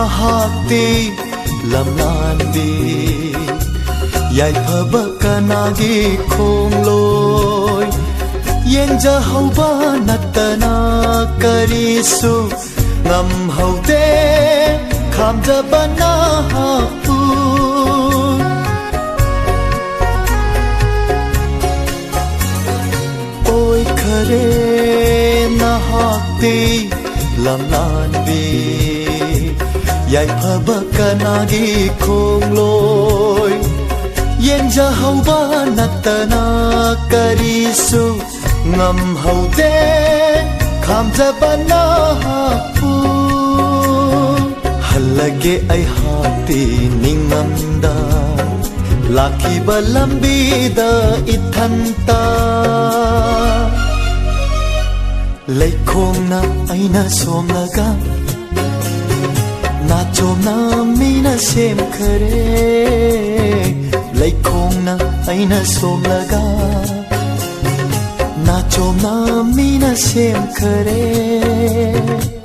nahakti lamlanbi yai phaba kanagi khongloi yenja hauba natana karisu ngam haude khamjaba na pu oi khare nahakti lamlanbi yai phaba kanagi khongloi yenja hauba natana karisu ngam haude khamjaba na pu halage ai hati ningamda lakhiba lambi da ithanta leikhongna aina somnaga na chomna mina sem khare leikhongna aina somnaga na chomna mina sem khare